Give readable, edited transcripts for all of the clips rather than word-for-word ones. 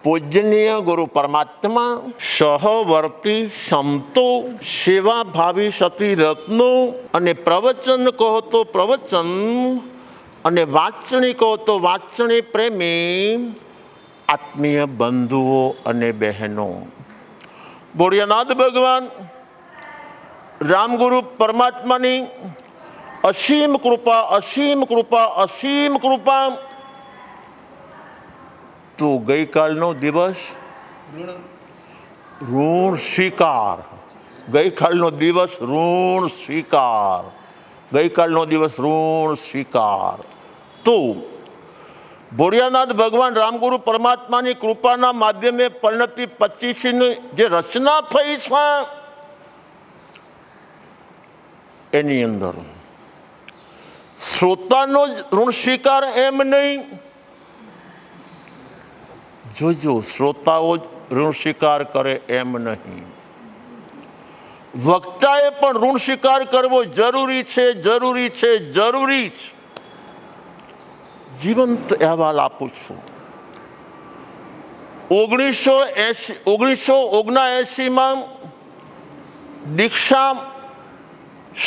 પૂજનીય ગુરુ પરમાત્મા સહવર્તી સંતો સેવાભાવી સતી રત્નો અને પ્રવચન કહો તો પ્રવચન અને વાંચણી કહો તો વાંચણી પ્રેમી આત્મીય બંધુઓ અને બહેનો, બોળિયાનાથ ભગવાન રામગુરુ પરમાત્માની અસીમ કૃપા અસીમ કૃપા અસીમ કૃપા. તો ગઈકાલનો દિવસ ઋણ સ્વીકાર, ગઈકાલનો દિવસ ઋણ સ્વીકાર, ગઈકાલનો દિવસ ઋણ સ્વીકાર. તો ભોળિયાનાથ ભગવાન રામગુરુ પરમાત્માની કૃપાના માધ્યમે પરિણતિ 25ની જે રચના થઈ છે એની અંદર શ્રોતાનો જ ઋણ સ્વીકાર એમ નહીં, જોજો શ્રોતાઓ જ ઋણ સ્વીકાર કરે એમ નહીં, વક્તાએ પણ ઋણ સ્વીકાર કરવો જરૂરી છે, જરૂરી છે, જરૂરી છે. જીવંત અહેવાલ આપું છું. 1979માં દીક્ષા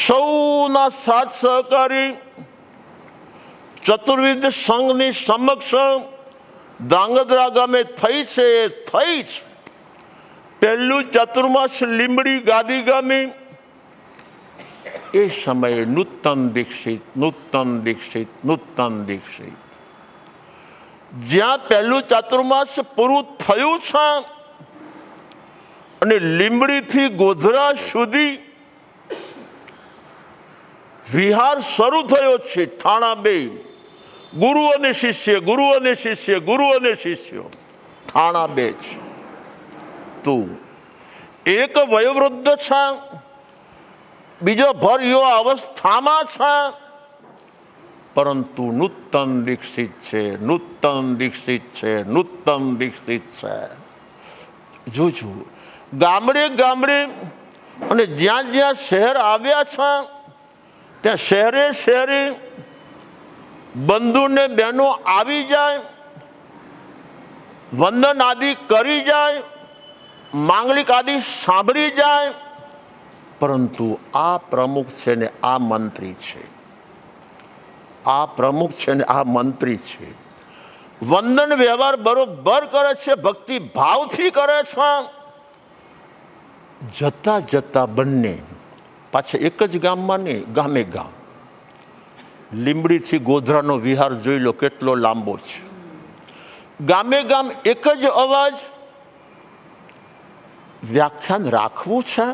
સૌના સાથ સહકારી ચતુર્વિધ સંઘની સમક્ષ ધાંગધ્રા ગામે થઈ છે. પહેલું ચતુર્માસ લીંબડી ગાદી ગામે. એ સમયે નૂતન દીક્ષિત જ્યાં પહેલું ચાતુર્માસ પૂરું થયું છે અને લીંબડીથી ગોધરા સુધી વિહાર શરૂ થયો છે. થાણા બે ગુરુ અને શિષ્ય, ગુરુ અને શિષ્ય, ગુરુ અને શિષ્યો, થાણા બે છે. તો એક વયોવૃદ્ધ છે, બીજો ભર યુવા અવસ્થામાં છે, પરંતુ નૂતન દીક્ષિત છે, નૂતન દીક્ષિત છે, નૂતન દીક્ષિત છે. જોજો ગામડે ગામડે અને જ્યાં જ્યાં શહેર આવ્યા છે ત્યાં શહેરે શહેરે બંધુને બહેનો આવી જાય, વંદન આદિ કરી જાય, માંગલિક આદિ સાંભળી જાય. પરંતુ આ પ્રમુખ છે ને આ મંત્રી છે, આ પ્રમુખ છે ને આ મંત્રી છે. વંદન વ્યવહાર બરોબર કરે છે, ભક્તિ ભાવથી કરે છે. જતા જતા બંને પાછા એક જ ગામમાં નહીં, ગામે ગામ. લીંબડીથી ગોધરાનો વિહાર જોઈ લો કેટલો લાંબો છે. ગામે ગામ એક જ અવાજ, વ્યાખ્યાન રાખવું છે.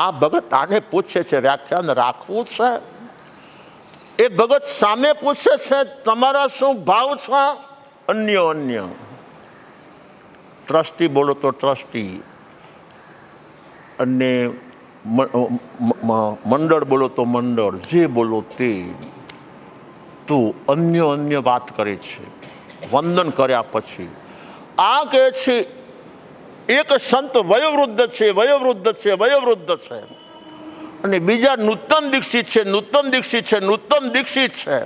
આ ભગત આને પૂછે છે વ્યાખ્યાન રાખવું છે. એ ભગત સામે પૂછે છે તમારા શું ભાવ છે. અન્ય ટ્રસ્ટી બોલો તો ટ્રસ્ટી, અને મંડળ બોલો તો મંડળ, જે બોલો તે. તો અન્ય વાત કરે છે. વંદન કર્યા પછી આ કહે છે એક સંત વયોવૃદ્ધ છે, વયોવૃદ્ધ છે, વયોવૃદ્ધ છે, અને બીજા નૂતન દીક્ષિત છે, નૂતન દીક્ષિત છે, નૂતન દીક્ષિત છે.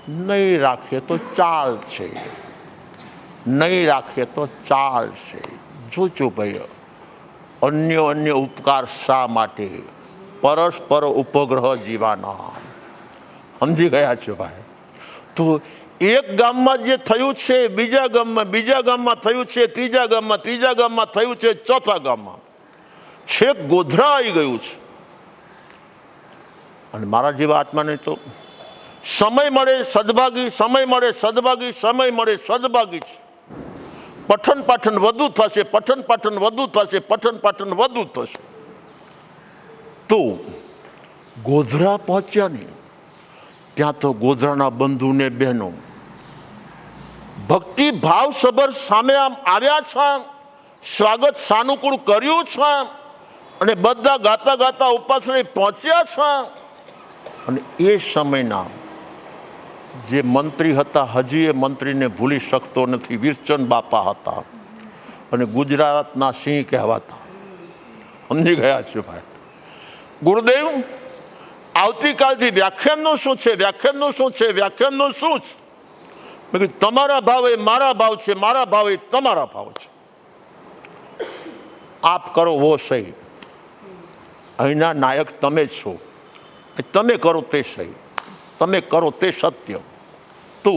નહીં રાખીએ તો ચાલ છે, નહીં રાખીએ તો ચાલ છે. જોજો ભાઈ, અન્ય ઉપકાર શા માટે? પરસ્પર ઉપગ્રહ જીવાના. સમજી ગયા છો ભાઈ? તો એક ગામમાં જે થયું છે બીજા ગામમાં, બીજા ગામમાં થયું છે ત્રીજા ગામમાં, ત્રીજા ગામમાં થયું છે ચોથા ગામમાં, છેક ગોધરા આવી ગયું છે. અને મારા જેવા આત્માને તો સમય મળે સદભાગી, સમય મળે સદભાગી, સમય મળે સદભાગી છે. પઠન પાઠન વધુ થશે, પઠન પાઠન વધુ થશે, પઠન પાઠન વધુ થશે. તો ગોધરા પહોંચ્યા ને ત્યાં તો ગોધરાના બંધુને બહેનો ભક્તિ ભાવ સબર સામે આમ આવ્યા છે, સ્વાગત સાનુકૂળ કર્યું છે, અને બધા ગાતા ગાતા ઉપાસને પહોંચ્યા છે. અને એ સમયના જે મંત્રી હતા, હજી એ મંત્રીને ભૂલી શકતો નથી, વીરચંદ બાપા હતા, અને ગુજરાતના સિંહ કહેવાતા. સમજી ગયા છે ભાઈ? ગુરુદેવ આવતીકાલથી વ્યાખ્યાનનું શું છે, વ્યાખ્યાનનું શું છે, વ્યાખ્યાનનું શું છે? મેં કીધું તમારા ભાવ એ મારા ભાવ છે, મારા ભાવ એ તમારા ભાવ છે. આપ કરો વો સહી. અહીંના નાયક તમે છો. તમે કરો તે સહી, તમે કરો તે સત્ય. તો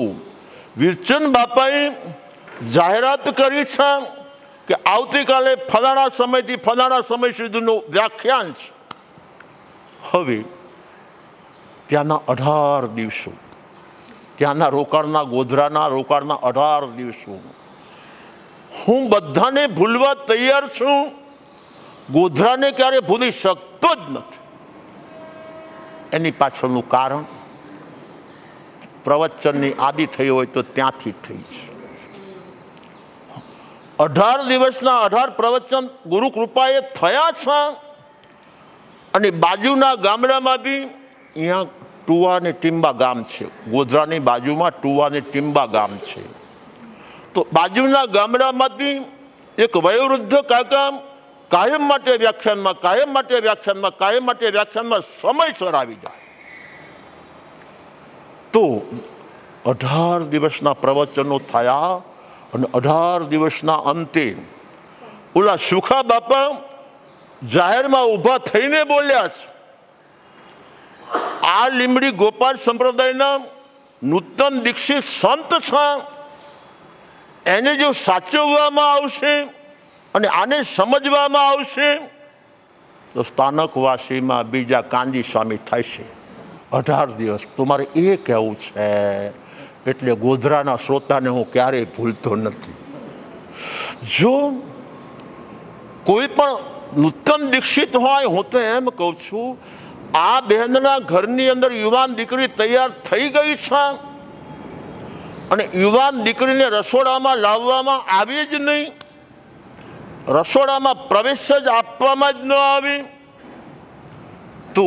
વિરચન બાપાએ જાહેરાત કરી છે કે આવતીકાલે ફલાણા સમયથી ફલાણા સમય સુધીનું વ્યાખ્યાન છે. હવે ત્યાંના 18 દિવસો, ત્યાંના રોકાણના, ગોધરાના રોકાણના 18 દિવસો હું બધાને ભૂલવા તૈયાર છું. ગોધરાને ક્યારે ભૂલી શકતો જ નથી. એની પાછળનું કારણ પ્રવચનની આદિ થઈ હોય તો ત્યાંથી થઈ છે. 18 દિવસના 18 પ્રવચન ગુરુ કૃપાએ થયા છે. અને બાજુના ગામડામાંથી, અહીંયા ટુવા અને ટીંબા ગામ છે, ગોધરાની બાજુમાં ટુવા અને ટીંબા ગામ છે. તો બાજુના ગામડામાંથી એક વયોવૃદ્ધ કાકા કાયમ માટે વ્યાખ્યાનમાં, કાયમ માટે વ્યાખ્યાનમાં, કાયમ માટે વ્યાખ્યાનમાં સમયસર આવી જાય. તો 18 દિવસના પ્રવચનો થયા અને 18 દિવસના અંતે ઓલા સુખા બાપા જાહેરમાં ઊભા થઈને બોલ્યા છે, આ લીમડી ગોપાલ સંપ્રદાયના નૂતન દીક્ષિત સંત છે, એને જો સાચવવામાં આવશે અને આને સમજવામાં આવશે તો સ્થાનકવાસીમાં બીજા કાંજી સ્વામી થશે. 18 દિવસ તમારે એ કહેવું છે. એટલે ગોધરાના શ્રોતાને હું ક્યારેય ભૂલતો નથી. જો કોઈ પણ નૂતન દીક્ષિત હોય, હું તો એમ કહું છું, આ બહેનના ઘરની અંદર યુવાન દીકરી તૈયાર થઈ ગઈ છે અને યુવાન દીકરીને રસોડામાં લાવવામાં આવી જ નહીં, રસોડામાં પ્રવેશ જ આપવામાં જ ન આવી, તો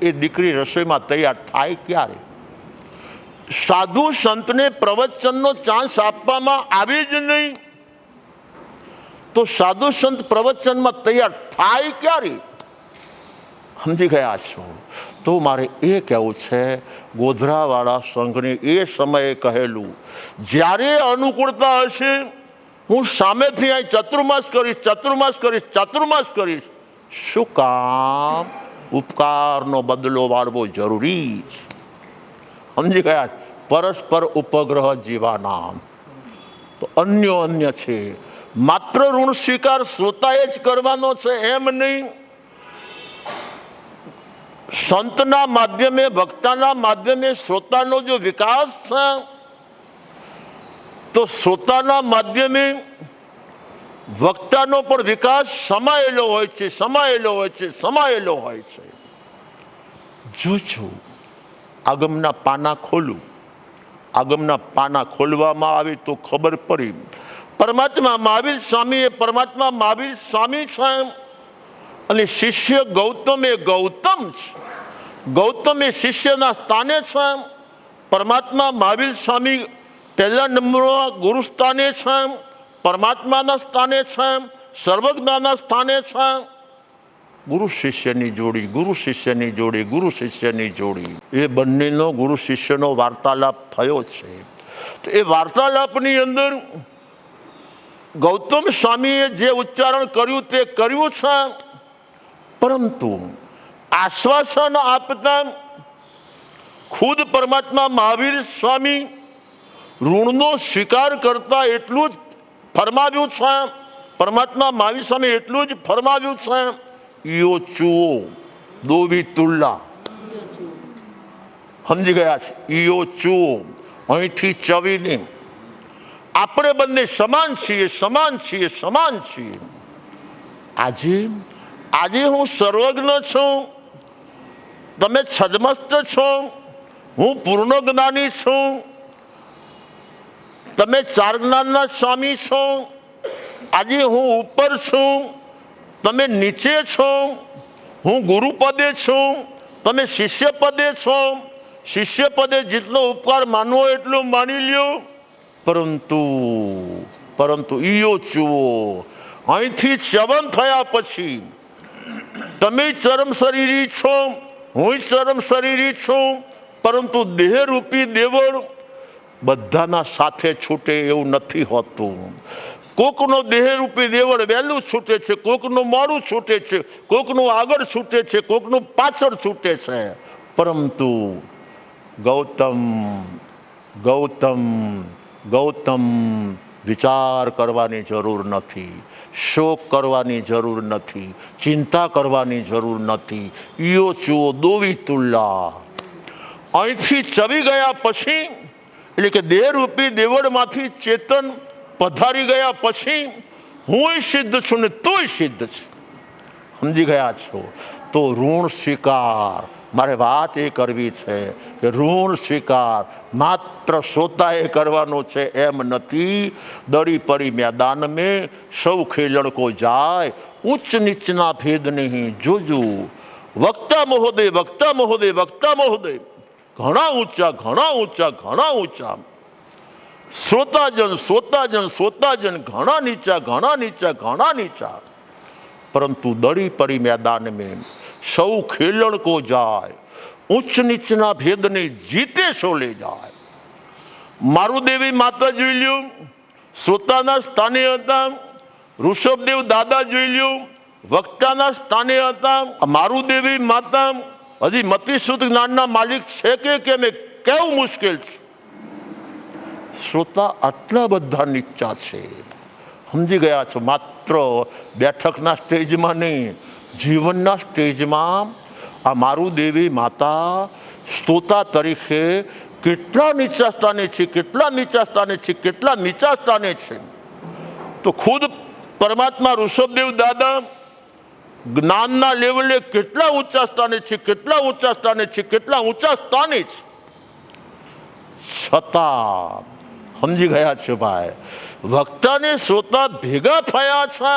એ દીકરી રસોઈમાં તૈયાર થાય ક્યારે? સાધુ સંતને પ્રવચનનો ચાન્સ આપવામાં આવી જ નહીં, તો સાધુ સંત પ્રવચનમાં તૈયાર થાય ક્યારે? સમજી ગયા છો? તો મારે એ કહેવું છે, ગોધરાવાળા સંઘને એ સમયે કહેલું, જ્યારે અનુકૂળતા હશે હું સામેથી અહીં ચતુર્માસ કરીશ, ચતુર્માસ કરીશ, ચતુર્માસ કરીશ. શું કામ? ઉપકારનો બદલો વાળવો જરૂરી છે. સમજી ગયા? પરસ્પર ઉપગ્રહ જીવાનામ. તો અન્ય છે. માત્ર ઋણ સ્વીકાર શ્રોતાએ જ કરવાનો છે એમ નહીં. સંતના માધ્યમે, વક્તાના માધ્યમે શ્રોતાનો જો વિકાસ છે તો શ્રોતાના માધ્યમે વક્તાનો પણ વિકાસ સમાયેલો હોય છે, સમાયેલો હોય છે, સમાયેલો હોય છે. જો આગમના પાના ખોલું, આગમના પાના ખોલવામાં આવે તો ખબર પડી પરમાત્મા મહાવીર સ્વામી એ પરમાત્મા મહાવીર સ્વામી છે અને શિષ્ય ગૌતમ એ ગૌતમ છે. ગૌતમ એ શિષ્યના સ્થાને છે. પરમાત્મા મહાવીર સ્વામી પહેલા નંબરમાં ગુરુ સ્થાને છે, પરમાત્માના સ્થાને છે, સર્વજ્ઞાના સ્થાને છે. ગુરુ શિષ્યની જોડી, ગુરુ શિષ્યની જોડી, ગુરુ શિષ્યની જોડી, એ બંનેનો ગુરુ શિષ્યનો વાર્તાલાપ થયો છે. તો એ વાર્તાલાપની અંદર ગૌતમ સ્વામીએ જે ઉચ્ચારણ કર્યું તે કર્યું છે, પરંતુ આશ્વાસન આપતા ખુદ પરમાત્મા મહાવીર સ્વામી ઋણનો સ્વીકાર કરતા એટલું જ ફરમાવ્યું છે. પરમાત્મા મહાવીર સ્વામી એટલું જ ફરમાવ્યું છે, યો ચુઓ દોવી તુલ્લા. સમજી ગયા છે? યો ચુઓ, અહીંથી ચવીને આપણે બંને સમાન છીએ, સમાન છીએ, સમાન છીએ. આજે હું સર્વજ્ઞ છું, તમે છદમસ્ત છો, હું પૂર્ણ જ્ઞાની છું, તમે ચાર જ્ઞાનના સ્વામી છો. આજે હું ઉપર છું, તમે નીચે છો. હું ગુરુ પદે છું, તમે શિષ્ય પદે છો. શિષ્ય પદે જેટલો ઉપકાર માનવો એટલો માની લ્યો. પરંતુ ઈયો જુઓ, અહીંથી ચવન થયા પછી તમે ચરમ શરીરી છો, હું ચરમ શરીરી છું, પરંતુ દેહરૂપી દેવળ બધાના સાથે છૂટે એવું નથી હોતું. કોકનો દેહરૂપી દેવળ વહેલું છૂટે છે, કોકનું મોડું છૂટે છે, કોકનું આગળ છૂટે છે, કોકનું પાછળ છૂટે છે. પરંતુ ગૌતમ ગૌતમ ગૌતમ વિચાર કરવાની જરૂર નથી, શોક કરવાની જરૂર નથી, ચિંતા કરવાની જરૂર નથી. ઈયો ચુઓ દોવી તુલ્લા. અહીંથી ચવી ગયા પછી, એટલે કે દેહરૂપી દેવળમાંથી ચેતન પધારી ગયા પછી હું સિદ્ધ છું ને તું સિદ્ધ છે. સમજી ગયા છો? તો ઋણ સ્વીકાર. મારે વાત એ કરવી છે કે ઋણ સ્વીકાર માત્ર શ્રોતાએ કરવાનો છે એમ નથી. દડી પડી મેદાન મેં સૌ ખેલણ કો જાય, ઉચ્ચ નીચના ભેદ નહીં જોજુ. વક્તા મહોદય, વક્તા મહોદય, વક્તા મહોદય, ઘણા ઊંચા, ઘણા ઊંચા, ઘણા ઊંચા. શ્રોતાજન, શ્રોતાજન, શ્રોતાજન, ઘણા નીચા, ઘણા નીચા, ઘણા નીચા. પરંતુ દડી પડી મેદાન મેં સૌ ખેલણ કો જાય, ઉચ્ચ નીચના ભેદને જીતે સો લે જાય. મારું દેવી માતા જોઈ લ્યો, શ્રોતાના સ્થાને હતા. ઋષભદેવ દાદા જોઈ લ્યો, વક્તાના સ્થાને હતા. મારું દેવી માતા હજી મતિ શુદ્ધ જ્ઞાનના માલિક છે કે કેમ, કેવું મુશ્કેલ છે. શ્રોતા આટલા બધા નીચા છે. સમજી ગયા છો? માત્ર બેઠકના સ્ટેજમાં નહીં, જીવનના સ્ટેજમાં આ મારું દેવી માતા શ્રોતા તરીકે કેટલા નીચા સ્થાને છે, કેટલા નીચા સ્થાને છે, કેટલા નીચા સ્થાને છે. તો ખુદ પરમાત્મા ઋષભદેવ દાદા જ્ઞાનના લેવલે કેટલા ઊંચા સ્થાને છે, કેટલા ઊંચા સ્થાને છે, કેટલા ઊંચા સ્થાને છે. છતાં સમજી ગયા છે ભાઈ, વક્તાને શ્રોતા ભેગા થયા છે.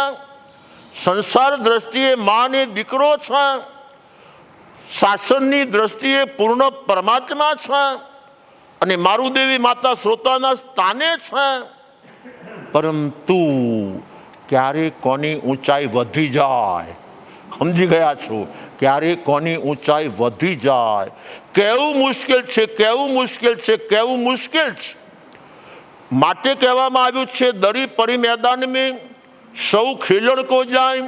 સંસાર દ્રષ્ટિએ માં ને દીકરો છે, શાસનની દ્રષ્ટિએ પૂર્ણ પરમાત્મા છે, અને મારું દેવી માતા શ્રોતાના સ્થાને છે. પરંતુ ક્યારે કોની ઊંચાઈ વધી જાય, સમજી ગયા છો? ક્યારે કોની ઊંચાઈ વધી જાય, કેવું મુશ્કેલ છે, કેવું મુશ્કેલ છે, કેવું મુશ્કેલ છે. માટે કહેવામાં આવ્યું છે દડી પડી મેદાન મેં સૌ ખેલણ કો જાય,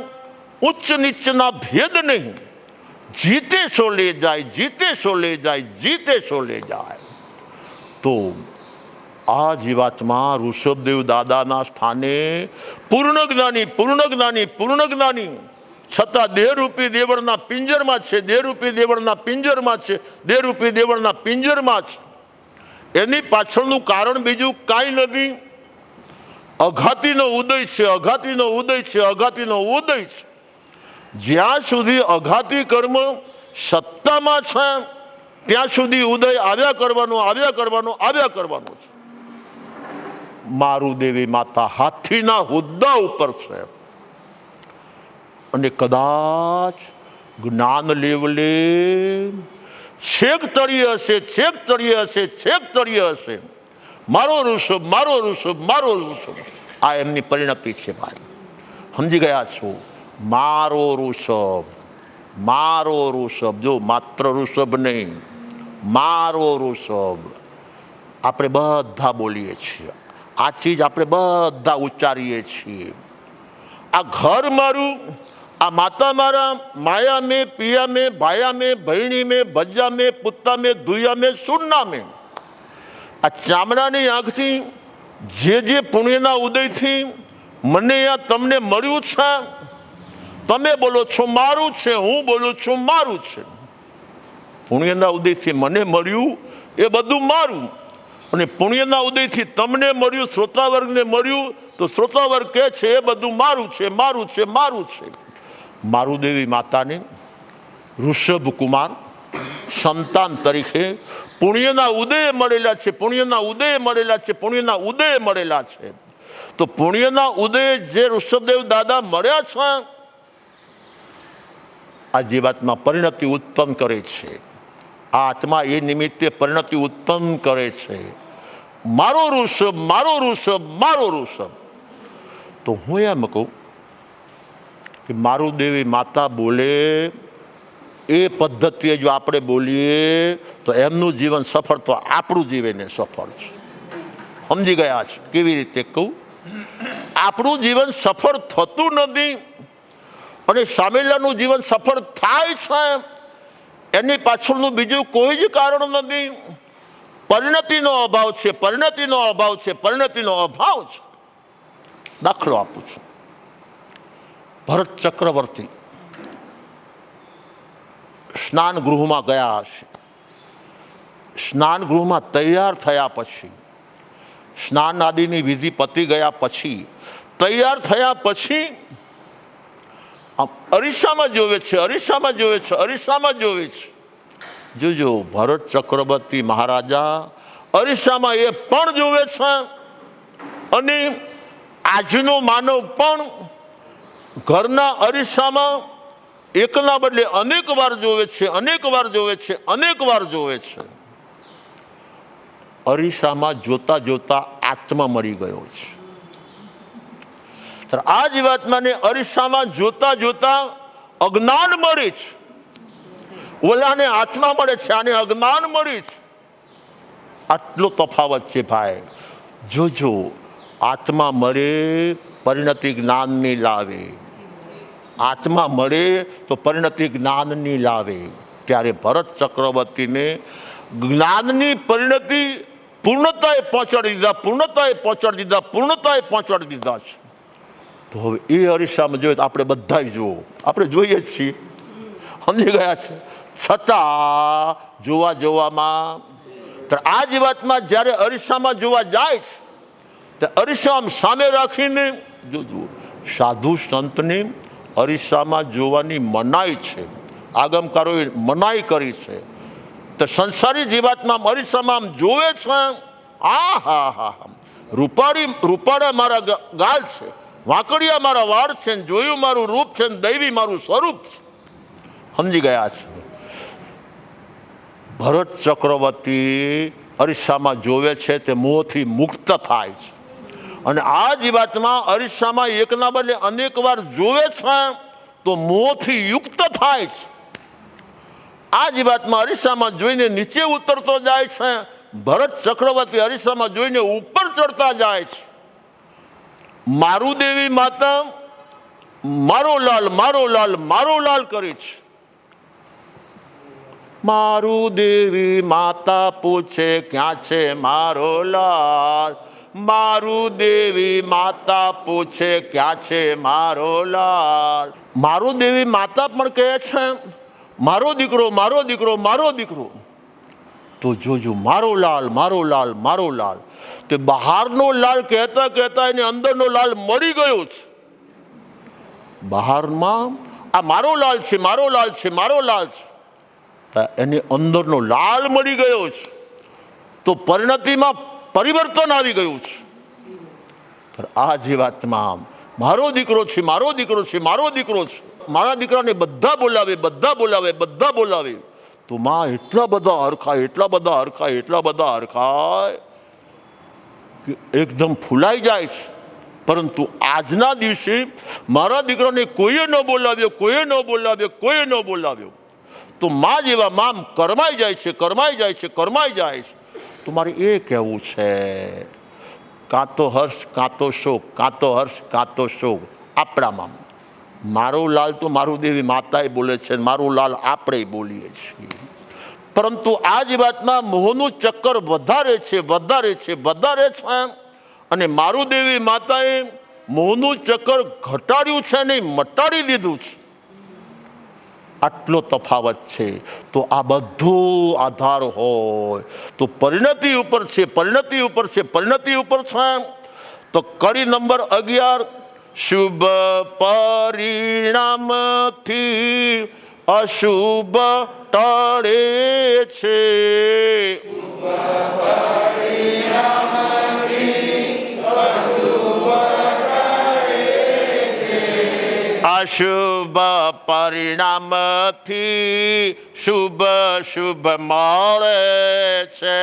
ઉચ્ચ નીચના ભેદ નહીં જીતે સો લે જાય, જીતે સો લે જાય, જીતે સો લે જાય. તો આ જીવાત્મા ઋષભદેવ દાદાના સ્થાને પૂર્ણ જ્ઞાની, પૂર્ણ જ્ઞાની, પૂર્ણ જ્ઞાની, છતાં દેહરૂપી દેવળના પિંજરમાં છે, દેહરૂપી દેવળના પિંજરમાં છે, દેહરૂપી દેવળના પિંજરમાં છે. એની પાછળનું કારણ બીજું કાંઈ નથી. અઘાતીનો ઉદય છે, અઘાતીનો ઉદય છે, અઘાતીનો ઉદય છે. જ્યાં સુધી અઘાતી કર્મ સત્તામાં છે ત્યાં સુધી ઉદય આવ્યા કરવાનો, આવ્યા કરવાનો, આવ્યા કરવાનો છે. મારું દેવી માતા હાથીના હોદ્દા ઉપર છે, અને કદાચ જ્ઞાન લેવલે છેક તળિયે હશે, છેક તળિયે હશે, છેક તળિયે હશે. મારો ઋષભ, મારો ઋષભ, મારો ઋષભ, આ એમની પરિણતિ છે ભાઈ. સમજી ગયા છો? મારો ઋષભ, મારો ઋષભ. જો માત્ર ઋષભ નહીં, મારો ઋષભ. આપણે બધા બોલીએ છીએ, આ ચીજ આપણે બધા ઉચ્ચારીએ છીએ. આ ઘર મારું, આ માતા મારા, માયા મેં, પિયા મેં, ભાયા મેં, ભૈણી મેં, ભજ્જા મેં, પુત્તા મેં, ધુયા મેં, સુન્ના મેં. આ ચામડાની આંખથી જે પુણ્યના ઉદયથી મને આ તમને મળ્યું છે, તમે બોલો છો મારું છે, હું બોલું છું મારું છે. પુણ્યના ઉદયથી મને મળ્યું એ બધું મારું, અને પુણ્યના ઉદયથી તમને મળ્યું, શ્રોતાવર્ગને મળ્યું, તો શ્રોતાવર્ગ કહે છે એ બધું મારું છે, મારું છે, મારું છે. મારું દેવી માતાને ઋષભ કુમાર સંતાન તરીકે પુણ્યના ઉદય મળેલા છે, પુણ્યના ઉદય મળેલા છે, પુણ્યના ઉદય મળેલા છે. તો પુણ્યના ઉદય જે ઋષભદેવ દાદા મળ્યા છે, આ જીવાત્મા પરિણતિ ઉત્પન્ન કરે છે. આ આત્મા એ નિમિત્તે પરિણતિ ઉત્પન્ન કરે છે. મારો ઋષભ, મારો ઋષભ, મારો ઋષભ. તો હું એમ કહું કે મારું દેવી માતા બોલે એ પદ્ધતિએ જો આપણે બોલીએ તો એમનું જીવન સફળ, તો આપણું જીવન સફળ છે. સમજી ગયા છે. કેવી રીતે કહું? આપણું જીવન સફળ થતું નથી અને સામેલાનું જીવન સફળ થાય છે, એની પાછળનું બીજું કોઈ જ કારણ નથી. પરિણતિનો અભાવ છે, પરિણતિનો અભાવ છે, પરિણતિનો અભાવ છે. દાખલો આપું છું. ભરત ચક્રવર્તી સ્નાન ગૃહમાં ગયા હશે. સ્નાન ગૃહમાં તૈયાર થયા પછી, સ્નાન આદિની વિધિ પતી ગયા પછી, તૈયાર થયા પછી આમ અરીસામાં જોવે છે, અરીસામાં જોવે છે, અરીસામાં જોવે છે. જોજો, ભરત ચક્રવર્તી મહારાજા અરીસામાં એ પણ જોવે છે અને આજનો માનવ પણ ઘરના અરીસામાં એકના બદલે અનેક વાર જોવે છે, અનેક વાર જોવે છે, અનેક વાર જોવે છે. અરીસામાં જોતા જોતા આત્મા મરી ગયો છે. આ જીવાત્માને અરીસામાં જોતા જોતા અજ્ઞાન મળે છે. ઓલાને આત્મા મળે છે, આને અજ્ઞાન મળી છે. આટલો તફાવત છે ભાઈ. જોજો, આત્મા મળે પરિણતિ જ્ઞાનની લાવે, આત્મા મળે તો પરિણતિ જ્ઞાનની લાવે. ત્યારે ભરત ચક્રવર્તીને જ્ઞાનની પરિણતિ પૂર્ણતાએ પહોંચાડી દીધા, પૂર્ણતાએ પહોંચાડી દીધા, પૂર્ણતાએ પહોંચાડી દીધા છે. તો હવે એ અરીસામાં જોઈએ તો આપણે બધા જુઓ, આપણે જોઈએ જ છીએ, સમજી ગયા છે. છતાં જોવા જોવામાં આ જીવાતમાં જ્યારે અરીસામાં જોવા જાય છે, તો અરીસામાં સામે રાખીને જોજો, સાધુ સંતને અરીસામાં જોવાની મનાઈ છે. આગમકારોએ મનાઈ કરી છે. તો સંસારી જીવાતમાં અરીસામાં જોવે છે. આ હા હા હા, રૂપાળા મારા ગાલ છે, વાંકડિયા મારા વાળ છે, જોયું મારું રૂપ છે, દૈવી મારું સ્વરૂપ છે. સમજી ગયા છે. ભરત ચક્રવર્તી અરીસામાં જોવે છે તે મોહથી મુક્ત થાય છે. અને આ જીવાતમાં અરીસામાં એકના બદલે અનેક વાર જોવે છે તો મોહથી યુક્ત થાય છે. આ જીવાતમાં અરીસામાં જોઈને નીચે ઉતરતો જાય છે, ભરત ચક્રવર્તી અરીસામાં જોઈને ઉપર ચડતા જાય છે. મારું દેવી માતા મારો લાલ, મારો લાલ, મારો લાલ કરે છે. મારું દેવી માતા પૂછે ક્યાં છે મારો લાલ, મારું દેવી માતા પૂછે ક્યાં છે મારો લાલ. મારું દેવી માતા પણ કહે છે મારો દીકરો, મારો દીકરો, મારો દીકરો. તો જોજો, મારો લાલ, મારો લાલ, મારો લાલ. તે બહારનો લાલ કહેતા કહેતા એને અંદરનો લાલ મળી ગયો છે. બહારમાં આ મારો લાલ છે, મારો લાલ છે, મારો લાલ છે, એની અંદરનો લાલ મળી ગયો છે. તો પરિણતિમાં પરિવર્તન આવી ગયું છે. આ જીવાતમાં મારો દીકરો છે, મારો દીકરો છે, મારો દીકરો છે, મારા દીકરાને બધા બોલાવે, બધા બોલાવે, બધા બોલાવે. તો માં એટલા બધા હરખાય, એટલા બધા હરખાય, એટલા બધા હરખાય કે એકદમ ફૂલાઈ જાય છે. પરંતુ આજના દિવસે મારા દીકરાને કોઈએ ન બોલાવ્યો, કોઈએ ન બોલાવ્યો, કોઈએ ન બોલાવ્યો. તો માં જેવા મામ કરમાઈ જાય છે, કરમાઈ જાય છે, કરમાઈ જાય છે. તો મારે એ કહેવું છે, કાં તો હર્ષ, કાં તો શોક, કાં તો હર્ષ, કાં તો શોક. આપણામાં મારો લાલ તો મારું દેવી માતાએ બોલે છે, મારું લાલ આપણે બોલીએ છીએ. પરંતુ આ જ વાતમાં મોહનું ચક્કર વધારે છે, વધારે છે, વધારે છે. અને મારું દેવી માતાએ મોહનું ચક્કર ઘટાડ્યું છે, નહીં મટાડી દીધું છે. આટલો તફાવત છે. તો આ બધો આધાર હોય તો પરિણતિ ઉપર છે, પરિણતિ ઉપર છે, પરિણતિ ઉપર છે. તો કડી નંબર 11, શુભ પરિણામથી અશુભ ટળે છે. અશુભ પરિણામથી શુભ શુભ મળે છે.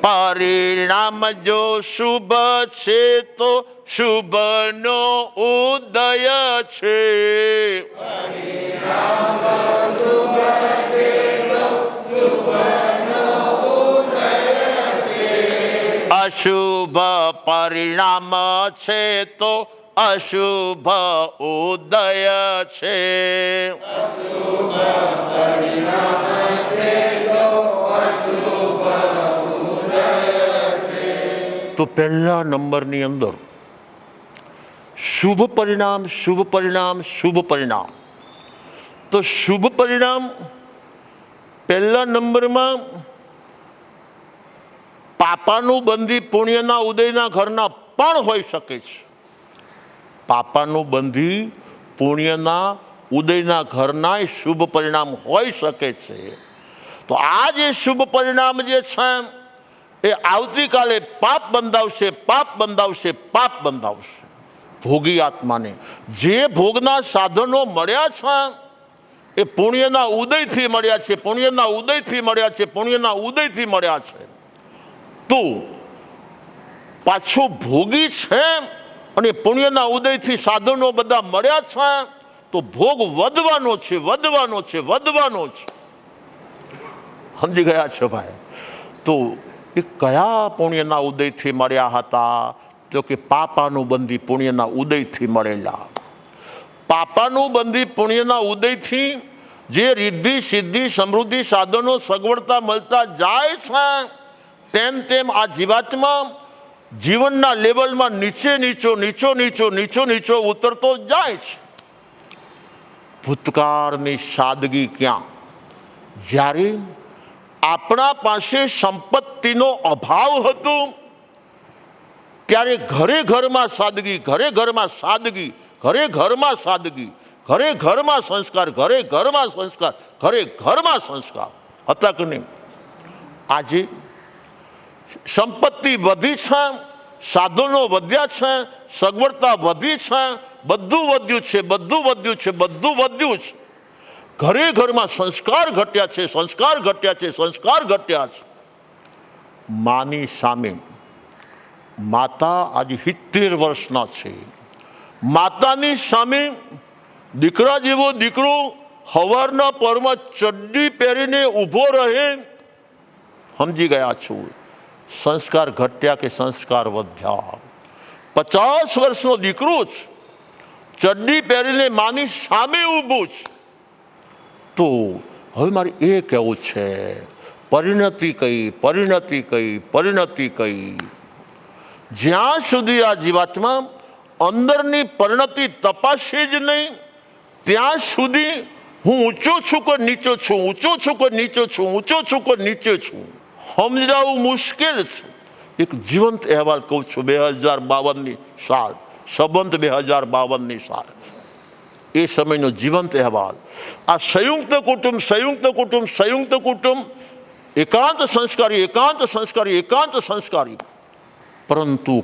પરિણામ જો શુભ છે તો શુભનો ઉદય છે. અશુભ પરિણામ છે તો અશુભ ઉદય છે. તો પહેલા નંબરની અંદર શુભ પરિણામ, શુભ પરિણામ, શુભ પરિણામ. તો શુભ પરિણામ પહેલા નંબરમાં પાપાનું બંધી પુણ્યના ઉદયના ઘરના પણ હોઈ શકે છે. પાપાનું બંધી પુણ્યના ઉદયના ઘરના શુભ પરિણામ હોઈ શકે છે. તો આ જે શુભ પરિણામ જે છે એ આવતીકાલે પાપ બંધાવશે, પાપ બંધાવશે, પાપ બંધાવશે ભોગી આત્માને. જે ભોગના સાધનો મળ્યા છે એ પુણ્યના ઉદયથી મળ્યા છે, પુણ્યના ઉદયથી મળ્યા છે, પુણ્યના ઉદયથી મળ્યા છે. તો પાછો ભોગી છે અને પુણ્યના ઉદયથી સાધનો બધા મળ્યા છે તો ભોગ વધવાનો છે, વધવાનો છે, વધવાનો છે. સમજી ગયા છો ભાઈ? તો એ કયા પુણ્યના ઉદયથી મળ્યા હતા? તો કે પાપાનું બંધી પુણ્યના ઉદયથી મળેલા. પાપાનું બંધી પુણ્યના ઉદયથી જે રિદ્ધિ સિદ્ધિ સમૃદ્ધિ સાધનો સગવડતા મળતા જાય છે તેમ તેમ આ જીવાત્મા જીવનના લેવલમાં નીચે નીચો નીચો નીચો નીચો નીચો ઉતરતો જાય છે. ભૂતકાળની સાદગી ક્યાં? જ્યારે આપણા પાસે સંપત્તિનો અભાવ હતો ત્યારે ઘરે ઘરમાં સાદગી, ઘરે ઘરમાં સાદગી, ઘરે ઘરમાં સાદગી, ઘરે ઘરમાં સંસ્કાર, ઘરે ઘરમાં સંસ્કાર, ઘરે ઘરમાં સંસ્કાર હતા કે નહીં? આજે સંપત્તિ વધી છે, સાધનો વધ્યા છે, સગવડતા વધી છે, બધું વધ્યું છે, બધું વધ્યું છે, બધું વધ્યું છે. ઘરે ઘરમાં સંસ્કાર ઘટ્યા છે, સંસ્કાર ઘટ્યા છે, સંસ્કાર ઘટ્યા છે. માની સામે માતા આજે 70 વર્ષના છે. માતાની સામે દીકરા જેવો દીકરો સવારના પરમાં ચડ્ડી પહેરીને ઊભો રહે. સમજી ગયા છું? સંસ્કાર ઘટ્યા કે સંસ્કાર વધ્યા? 50 વર્ષનો દીકરો છે, ચડ્ડી પહેરીને માની સામે ઊભો છે. તો હવે મારે એ કહેવું છે, પરિણતિ કઈ, પરિણતિ કઈ, પરિણતિ કઈ? જ્યાં સુધી આ જીવાત્મા અંદરની પરિણતિ તપાસે જ નહીં ત્યાં સુધી હું ઊંચો છું કે નીચો છું, ઊંચો છું કે નીચો છું, ઊંચો છું કે નીચે છું, સમજાવવું મુશ્કેલ છે. એક જીવંત અહેવાલ કહું છું, 2052ની સાલ, સંબંધ 2052ની સાલ, એ સમયનો જીવંત અહેવાલ. આ સંયુક્ત કુટુંબ, સંયુક્ત કુટુંબ, સંયુક્ત કુટુંબ, એકાંત સંસ્કારી, એકાંત સંસ્કારી, એકાંત સંસ્કારી. પરંતુ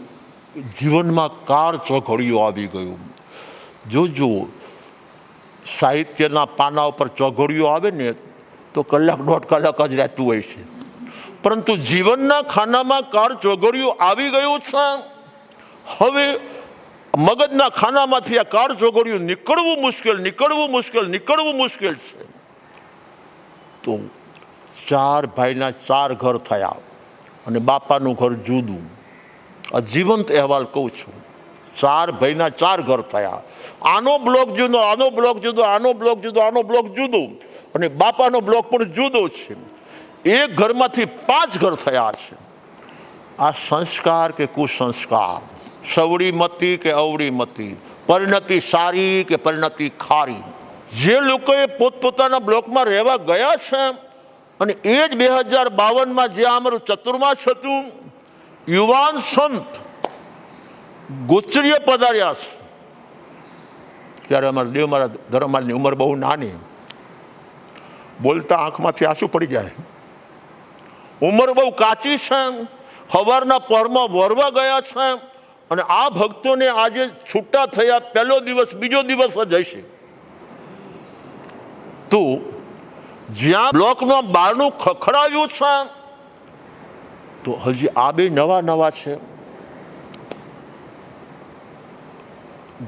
જીવનમાં કાર ચોઘડિયું આવી ગયું. જોજો સાહિત્યના પાના ઉપર ચોઘડિયું આવે ને તો કલાક દોઢ કલાક જ રહેતું હોય છે. પરંતુ જીવનના ખાનામાં કાર ચોઘડિયું આવી ગયું છે. હવે મગજના ખાનામાંથી આ કાર ચોઘડિયું નીકળવું મુશ્કેલ, નીકળવું મુશ્કેલ, નીકળવું મુશ્કેલ છે. તો 4 ભાઈના 4 ઘર થયા અને બાપાનું ઘર જુદું. આ જીવંત અહેવાલ કહું છું. 4 ભાઈના 4 ઘર થયા. આનો બ્લોક જુદો, આનો બ્લોક જુદો, આનો બ્લોક જુદો, આનો બ્લોક જુદો, અને બાપાનો બ્લોક પણ જુદો છે. એક ઘરમાંથી 5 ઘર થયા છે. આ સંસ્કાર કે કુસંસ્કાર, સવડી મતી કે અવળી મતી, પરિણતિ સારી કે પરિણતિ ખારી? જે લોકોએ પોતપોતાના બ્લોકમાં રહેવા ગયા છે અને એ જ 2052માં જે અમારું ચતુર્માસ હતું, યુવાન સંત ગોચરીય પધાર્યા છે. ત્યારે અમારા દેવ મારા ધર્મમાલની ઉંમર બહુ નાની, બોલતા આંખમાંથી આંસુ પડી જાય. ઉંમર બહુ કાચી છે, સવારના પરમાં વરવા ગયા છે અને આ ભક્તોને આજે છૂટા થયા પહેલો દિવસ, બીજો દિવસ જ હશે. તો જ્યાં બ્લોકનું બારણું ખખડાવ્યું છે તો હજી આ બે નવા નવા છે.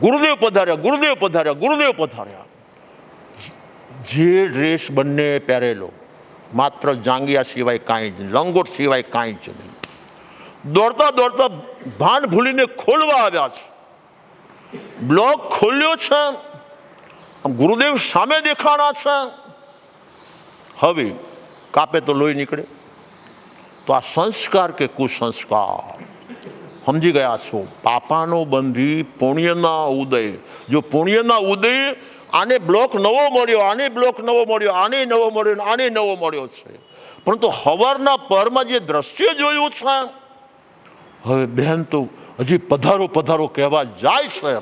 ગુરુદેવ પધાર્યા, ગુરુદેવ પધાર્યા, ગુરુદેવ પધાર્યા. જે ડ્રેસ બંને પહેરેલો, માત્ર જાંગિયા સિવાય કાંઈ જ નહીં, લંગોટ સિવાય કાંઈ જ નહીં. દોડતા દોડતા ભાન ભૂલીને ખોલવા આવ્યા છે. બ્લોક ખોલ્યો છે, ગુરુદેવ સામે દેખાણા છે. હવે કાપે તો લોહી નીકળે. તો આ સંસ્કાર કે કુસંસ્કાર સમજી ગયા છો? પાપાનો બંધી પુણ્યના ઉદય. જો પુણ્યના ઉદય, આને બ્લોક નવો મળ્યો, આને બ્લોક નવો મળ્યો, આને નવો મળ્યો, આને નવો મળ્યો છે. પરંતુ હવારના પરમાં જે દ્રશ્ય જોયું છે, હવે બહેન તો હજી પધારો પધારો કહેવા જાય છે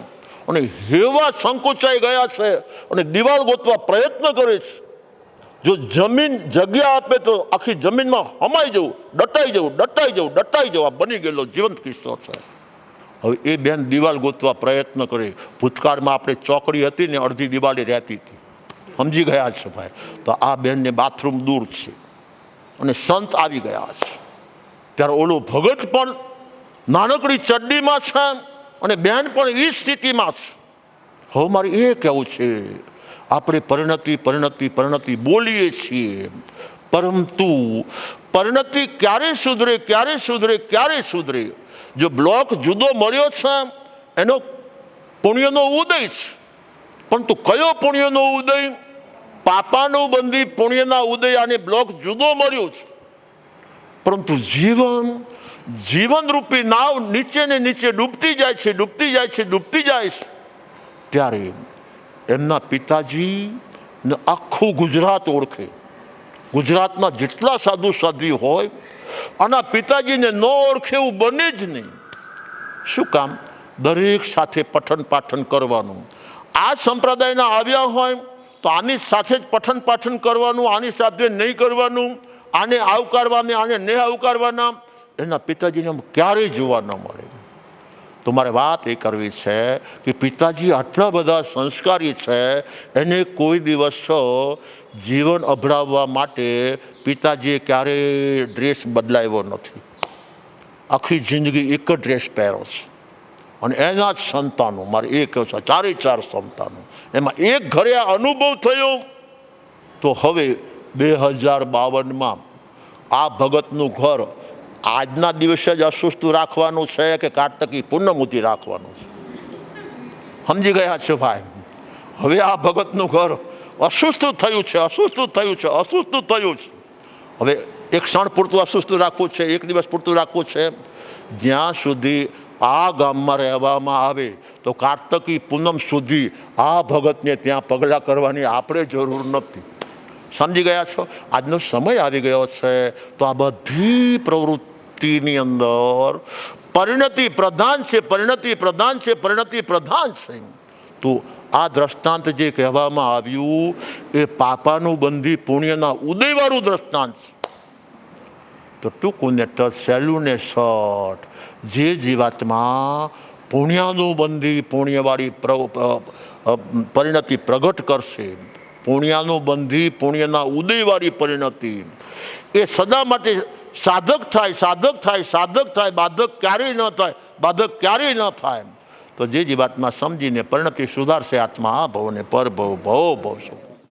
અને હેવા સંકોચાઈ ગયા છે અને દિવાલ ગોતવા પ્રયત્ન કરે છે. જો જમીન જગ્યા આપે તો આખી જમીનમાં હમાઈ જવું, દટાઈ જવું, દટાઈ જવું, દટાઈ જવું, આ બની ગયેલો જીવંત કિસ્સો છે. હવે એ બેન દિવાલ ગોતવા પ્રયત્ન કરે. ભૂતકાળમાં આપણે ચોકડી હતી ને, અડધી દિવાલે રહેતી હતી. સમજી ગયા છે ભાઈ? તો આ બેનને બાથરૂમ દૂર છે અને સંત આવી ગયા છે. ત્યારે ઓલો ભગત પણ નાનકડી ચડ્ડીમાં છે અને બેન પણ એ સ્થિતિમાં છે. હવે મારે એ કહેવું છે, આપણે પરિણતિ પરિણતિ પરિણતિ બોલીએ છીએ, પરંતુ પરિણતિ ક્યારે સુધરે, ક્યારે સુધરે, ક્યારે સુધરે? જો બ્લોક જુદો મળ્યો છે એનો પુણ્યનો ઉદય છે, પરંતુ કયો પુણ્યનો ઉદય? પાપાનો બંધી પુણ્યના ઉદય. આને બ્લોક જુદો મળ્યો છે, પરંતુ જીવન રૂપી નાવ નીચે ને નીચે ડૂબતી જાય છે, ડૂબતી જાય છે, ડૂબતી જાય છે. ત્યારે એમના પિતાજી ને આખું ગુજરાત ઓળખે. ગુજરાતના જેટલા સાધુ સાધ્વી હોય, આના પિતાજીને ન ઓળખે એવું બને જ નહીં. શું કામ? દરેક સાથે પઠન પાઠન કરવાનું. આ સંપ્રદાયના આવ્યા હોય તો આની સાથે જ પઠન પાઠન કરવાનું, આની સાથે નહીં કરવાનું, આને આવકારવાને, આને નહીં આવકારવાના. એના પિતાજીને ક્યારેય જોવા ન મળે. તો મારે વાત એ કરવી છે કે પિતાજી આટલા બધા સંસ્કારી છે, એને કોઈ દિવસ જીવન અભડાવવા માટે પિતાજીએ ક્યારેય ડ્રેસ બદલાવ્યો નથી. આખી જિંદગી એક જ ડ્રેસ પહેરો છે. અને એના જ સંતાનો, મારે એ કહ્યું છે, 4 સંતાનો, એમાં એક ઘરે આ અનુભવ થયો. તો હવે 2052માં આ ભગતનું ઘર આજના દિવસે જ અશુસ્તું રાખવાનું છે કે કાર્તકી પૂનમુથી રાખવાનું છે? સમજી ગયા છો ભાઈ? હવે આ ભગતનું ઘર અશુસ્તું થયું છે, અશુસ્તું થયું છે, અશુસ્તું થયું છે. હવે એક ક્ષણ પૂરતું અશુસ્તું રાખવું છે, એક દિવસ પૂરતું રાખવું છે. જ્યાં સુધી આ ગામમાં રહેવામાં આવે તો કાર્તકી પૂનમ સુધી આ ભગતને ત્યાં પગલાં કરવાની આપણે જરૂર નથી. સમજી ગયા છો? આજનો સમય આવી ગયો છે. તો આ બધી પ્રવૃત્તિની અંદર પરિણતિ પ્રધાન છે, પરિણતિ પ્રધાન છે, પરિણતિ પ્રધાન છે. તો આ દ્રષ્ટાંત જે કહેવામાં આવ્યું એ પાપાનું બંધી પુણ્યના ઉદયવાળું દ્રષ્ટાંત છે. તો ટૂંકું ને ટચ, સહેલું ને શોર્ટ, જે જીવાત્મા પુણ્યનું બંધી પુણ્યવાળી પરિણતિ પ્રગટ કરશે, પુણ્યનું બંધી પુણ્યના ઉદયવાળી પરિણતિ, એ સદા માટે સાધક થાય, સાધક થાય, સાધક થાય, બાધક ક્યારેય ન થાય, બાધક ક્યારેય ન થાય. તો જે જીવાત્મા સમજીને પરિણતિ સુધારશે, આત્મા આ ભવ ને પર ભવ ભવ ભવ.